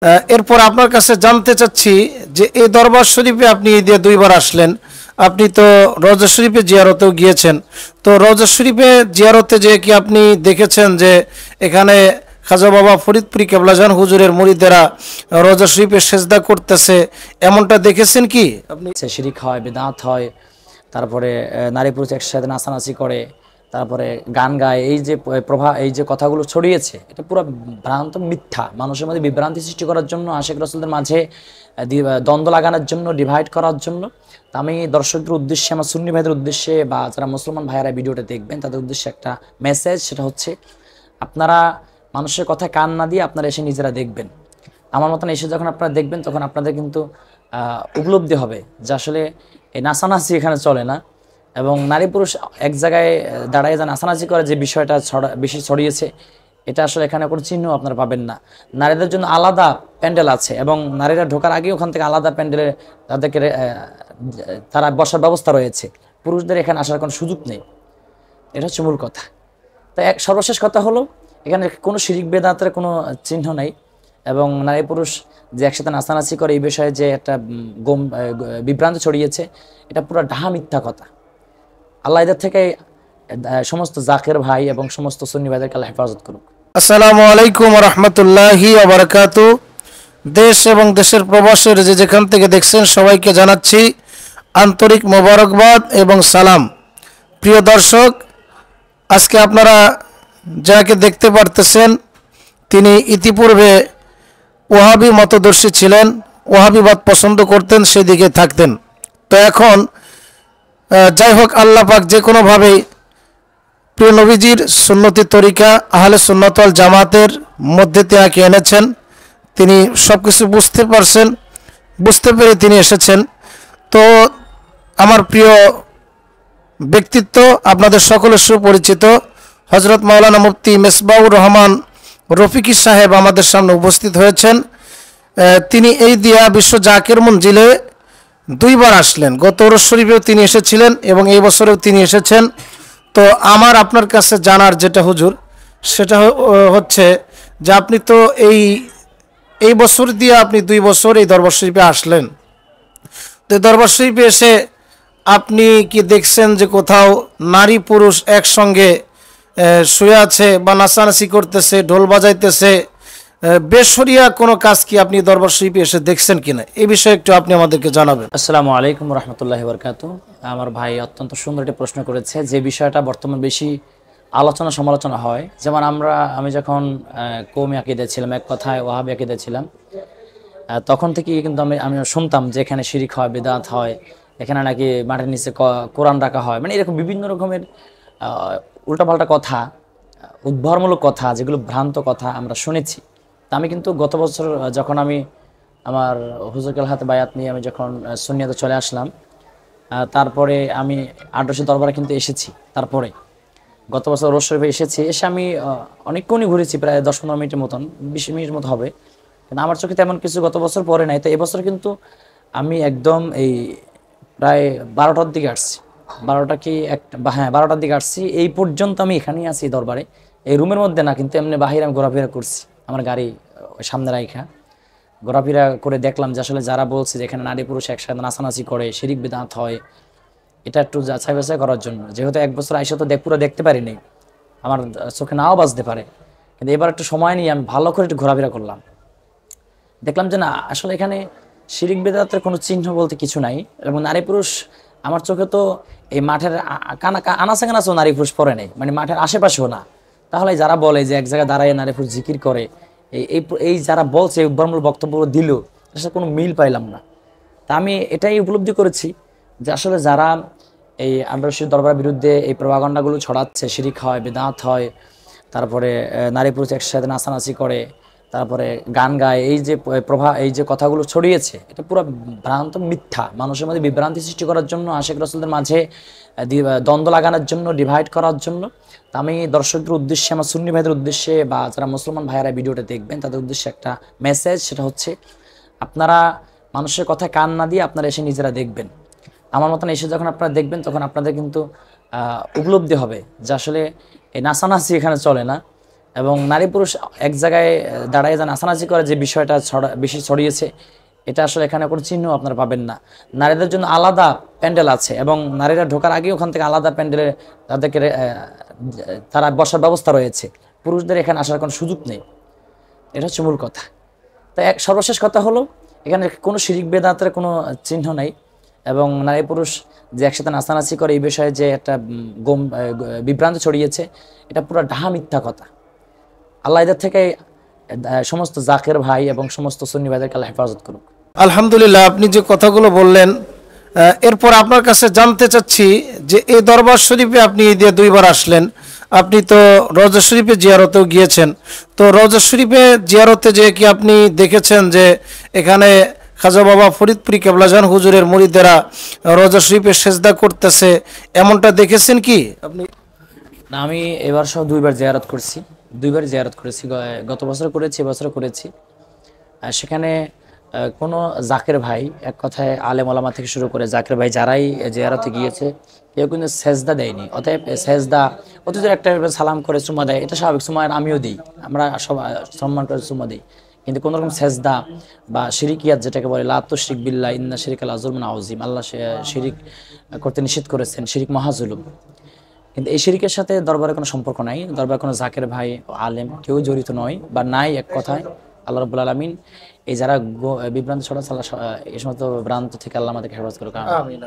এরপর আপনার কাছে জানতে চাচ্ছি যে এই দরবার শরীফে আপনি ঈদে দুইবার আসলেন। আপনি তো রওজা শরীফে জিয়ারতেও গিয়েছেন। তো রওজা শরীফে জিয়ারতে যে কি আপনি দেখেছেন যে এখানে খাজা বাবা ফরিদপুরি কেবলাজান হুজুরের মুরিদেরা রওজা শরীফে সেজদা করতেছে, এমনটা দেখেছেন কি আপনি? শিরিক হয়, বেদাত হয়, তারপরে নারী পুরুষ একসাথে নাচানাচি করে, তারপরে গান গায়। এই যে কথাগুলো ছড়িয়েছে, এটা পুরো ভ্রান্ত মিথ্যা। মানুষের মধ্যে বিভ্রান্তি সৃষ্টি করার জন্য, আশেক রসুলদের মাঝে দ্বন্দ্ব লাগানোর জন্য, ডিভাইড করার জন্য। তা আমি দর্শকদের উদ্দেশ্যে, আমার সুন্নি ভাইদের উদ্দেশ্যে বা যারা মুসলমান ভাইয়েরা ভিডিওটা দেখবেন তাদের উদ্দেশ্যে একটা মেসেজ, সেটা হচ্ছে আপনারা মানুষের কথায় কান না দিয়ে আপনারা এসে নিজেরা দেখবেন। আমার মতন এসে যখন আপনারা দেখবেন তখন আপনাদের কিন্তু উপলব্ধি হবে যে আসলে এই নাচানাচি এখানে চলে না। এবং নারী পুরুষ এক জায়গায় দাঁড়ায় যা নাচানাচি করে যে বিষয়টা বেশি ছড়িয়েছে, এটা আসলে এখানে কোনো চিহ্ন আপনারা পাবেন না। নারীদের জন্য আলাদা প্যান্ডেল আছে এবং নারীরা ঢোকার আগে ওখান থেকে আলাদা প্যান্ডেলে তাদেরকে তারা বসার ব্যবস্থা রয়েছে। পুরুষদের এখানে আসার কোনো সুযোগ নেই। এটা হচ্ছে মূল কথা। তাই সর্বশেষ কথা হলো, এখানে কোনো শিরিক বেদাতের কোনো চিহ্ন নাই। এবং নারী পুরুষ যে একসাথে নাচানাচি করে এই বিষয়ে যে একটা বিভ্রান্তি ছড়িয়েছে, এটা পুরো ডাহা মিথ্যা কথা। আল্লাহ এদের থেকে সমস্ত জাকের ভাই এবং সমস্ত সুন্নি ভাইদেরকে আল্লাহ হেফাজত করুক। আসসালামু আলাইকুম ওয়া রাহমাতুল্লাহি ওয়া বারাকাতুহু। দেশ এবং দেশের প্রবাসের যে যেখান থেকে দেখছেন সবাইকে জানাচ্ছি আন্তরিক মোবারকবাদ এবং সালাম। প্রিয় দর্শক, আজকে আপনারা যাকে দেখতে পারতেছেন তিনি ইতিপূর্বে ওয়াহাবি মতদর্শী ছিলেন, ওয়াহাবিবাদ পছন্দ করতেন, সেদিকে থাকতেন। তো এখন যাই হোক, আল্লাহ পাক যে কোনোভাবেই প্রিয় নবীজির সুন্নতি তরিকা আহলে সুন্নাত ওয়াল জামাতের মধ্যে তাকে এনেছেন। তিনি সব কিছু বুঝতে পারছেন, বুঝতে পেরে তিনি এসেছেন। তো আমার প্রিয় ব্যক্তিত্ব, আপনাদের সকলের সুপরিচিত হজরত মাওলানা মুফতি মেসবাউর রহমান রফিকি সাহেব আমাদের সামনে উপস্থিত হয়েছেন। তিনি এই দিয়া বিশ্ব জাকের মঞ্জিলে দুইবার আসলেন। গত ওরস শরীফেও তিনি এসেছিলেন এবং এই বছরেও তিনি এসেছেন। তো আমার আপনার কাছে জানার যেটা হুজুর, সেটা হচ্ছে যে আপনি তো এই বছর দিয়ে আপনি 2 বছর এই দরবার শরীফে আসলেন। তো দরবার শরীফে এসে আপনি কি দেখছেন যে কোথাও নারী পুরুষ একসঙ্গে শুয়ে আছে বা নাচানাচি করতেছে, ঢোল বাজাইতেছে, বেশরিয়া কোনো কাজ কি আপনি দরবার শরীফে এসে দেখছেন কিনা, এই বিষয়ে একটু আপনি আমাদেরকে জানাবেন। আসসালামু আলাইকুম রহমতুল্লাহি বারকাতুহু। আমার ভাই অত্যন্ত সুন্দর একটি প্রশ্ন করেছে, যে বিষয়টা বর্তমান বেশি আলোচনা সমালোচনা হয়। যেমন আমি যখন কওমি আকীদা ছিলাম, এক কথায় ওয়াহাবি আকীদা ছিলাম, তখন থেকেই কিন্তু আমি শুনতাম যে এখানে শিরিক হয়, বেদাত হয়, এখানে নাকি মাটির নিচে কোরআন রাখা হয়, মানে এরকম বিভিন্ন রকমের উল্টাপাল্টা কথা, উদ্ভরমূলক কথা, যেগুলো ভ্রান্ত কথা আমরা শুনেছি। তা আমি কিন্তু গত বছর যখন আমি আমার হুজুরকে হাতে বায়াত নিয়ে আমি যখন সুন্নিয়াতে চলে আসলাম, তারপরে আমি আদর্শ দরবারে কিন্তু এসেছি। তারপরে গত বছর রোজ শরীফে এসেছি। এসে আমি অনেকক্ষণই ঘুরেছি, প্রায় 10-15 মিনিটের মতন, 20 মিনিটের মতো হবে। কিন্তু আমার চোখে তেমন কিছু গত বছর পরে নাই। তো এবছর কিন্তু আমি একদম এই প্রায় 12টার দিকে আসছি। 12টা কি হ্যাঁ 12টার দিকে আসছি। এই পর্যন্ত আমি এখানেই আছি দরবারে, এই রুমের মধ্যে না, কিন্তু এমনি বাহিরে আমি ঘোরাফেরা করছি, আমার গাড়ি সামনে রাইখা ঘোরাফেরা করে দেখলাম যে আসলে যারা বলছে যে এখানে নারী পুরুষ একসাথে নাচানাচি করে, শিরিক বিদআত হয়, এটা একটু যাচাই বাছাই করার জন্য। যেহেতু 1 বছর আইসা তো পুরো দেখতে পারিনি, আমার চোখে নাও বাজতে পারে, কিন্তু এবার একটু সময় নিয়ে আমি ভালো করে একটু ঘোরাফেরা করলাম। দেখলাম যে না, আসলে এখানে শিরিক বিদআতের কোনো চিহ্ন বলতে কিছু নাই। এবং নারী পুরুষ আমার চোখে তো এই মাঠের আনাচে কানাচেও নারী পুরুষ পরে নেই, মানে মাঠের আশেপাশেও না। তাহলে যারা বলে যে এক জায়গায় দাঁড়ায় নারী পুরুষ জিকির করে, এই যারা বলছে এই উদ্ভরমূলক বক্তব্য দিল, এর সাথে কোনো মিল পাইলাম না। তা আমি এটাই উপলব্ধি করেছি যে আসলে যারা এই আদর্শ দরবারের বিরুদ্ধে এই প্রভাকাণ্ডাগুলো ছড়াচ্ছে, শিরিক হয়, বেদাত হয়, তারপরে নারী পুরুষ একসাথে নাচানাচি করে, তারপরে গান গায়, এই যে কথাগুলো ছড়িয়েছে, এটা পুরো ভ্রান্ত মিথ্যা। মানুষের মধ্যে বিভ্রান্তি সৃষ্টি করার জন্য, আশেক রসুলদের মাঝে দ্বন্দ্ব লাগানোর জন্য, ডিভাইড করার জন্য। তা আমি দর্শকদের উদ্দেশ্যে, আমার সুন্নি ভাইদের উদ্দেশ্যে বা যারা মুসলমান ভাইয়েরা ভিডিওটা দেখবেন তাদের উদ্দেশ্যে একটা মেসেজ, সেটা হচ্ছে আপনারা মানুষের কথায় কান না দিয়ে আপনারা এসে নিজেরা দেখবেন। আমার মতন এসে যখন আপনারা দেখবেন তখন আপনাদের কিন্তু উপলব্ধি হবে যে আসলে এই নাচানাচি এখানে চলে না। এবং নারী পুরুষ এক জায়গায় দাঁড়ায় যেন নাচানাচি করে যে বিষয়টা বেশি ছড়িয়েছে, এটা আসলে এখানে কোনো চিহ্ন আপনারা পাবেন না। নারীদের জন্য আলাদা প্যান্ডেল আছে এবং নারীরা ঢোকার আগে ওখান থেকে আলাদা প্যান্ডেলে তাদেরকে তারা বসার ব্যবস্থা রয়েছে। পুরুষদের এখানে আসার কোনো সুযোগ নেই। এটা হচ্ছে মূল কথা। তো সর্বশেষ কথা হলো, এখানে কোনো শিরিক বেদাতের কোনো চিহ্ন নাই এবং নারী পুরুষ যে একসাথে নাচানাচি করে এই বিষয়ে যে একটা বিভ্রান্তি ছড়িয়েছে, এটা পুরো ডাহা মিথ্যা কথা। আল্লাহ এদের থেকে সমস্ত জাকের ভাই এবং সমস্ত সুন্নি ভাইদেরকে আল্লাহ হেফাজত করুক। আলহামদুলিল্লাহ, আপনি যে কথাগুলো বললেন, এরপর আপনার কাছে জানতে চাচ্ছি যে এই দরবার শরীফে আপনি ঈদে 2বার আসলেন, আপনি তো রওজা শরীফে জিয়ারতেও গিয়েছেন, তো রওজা শরীফে জিয়ারতে যে কি আপনি দেখেছেন যে এখানে খাজা বাবা ফরিদপুরি কেবলাজান হুজুরের মুরিদেরা রওজা শরীফে সেজদা করতেছে, এমনটা দেখেছেন কি আপনি? না, আমি এবার সহ 2বার জিয়ারত করছি। 2বার জিয়ারত করেছি, গত বছর করেছি, এবছর করেছি। সেখানে কোনো জাকের ভাই, এক কথায় আলেম ওলামা থেকে শুরু করে জাকের ভাই যারাই জিয়ারতে গিয়েছে, কেউ কিন্তু সেজদা দেয়নি। অতএব সেজদা অতীতের একটা সালাম করে চুমা দেয়, এটা স্বাভাবিক, চুমার আমিও দিই, আমরা সব সম্মান করে চুমা দিই। কিন্তু কোনো রকম সেজদা বা শিরিকিয়াত যেটাকে বলে, লা তুশরিক বিল্লাহ ইন্না শিরকাল আযুলমুন আযীম, আল্লাহ শিরিক করতে নিষেধ করেছেন, শিরিক মহাজুলুম। কিন্তু এই শিরিকের সাথে দরবারের কোনো সম্পর্ক নাই। দরবারে কোনো জাকের ভাই আলেম কেউ জড়িত নয় বা নাই, এক কথায়। আল্লাহ রাব্বুল আলামিন এই যারা বিভ্রান্ত ছড়াচ্ছে, আল্লাহ এই সমস্ত ভ্রান্ত থেকে আল্লাহ আমাদেরকে হেফাজত করুক। আমিন।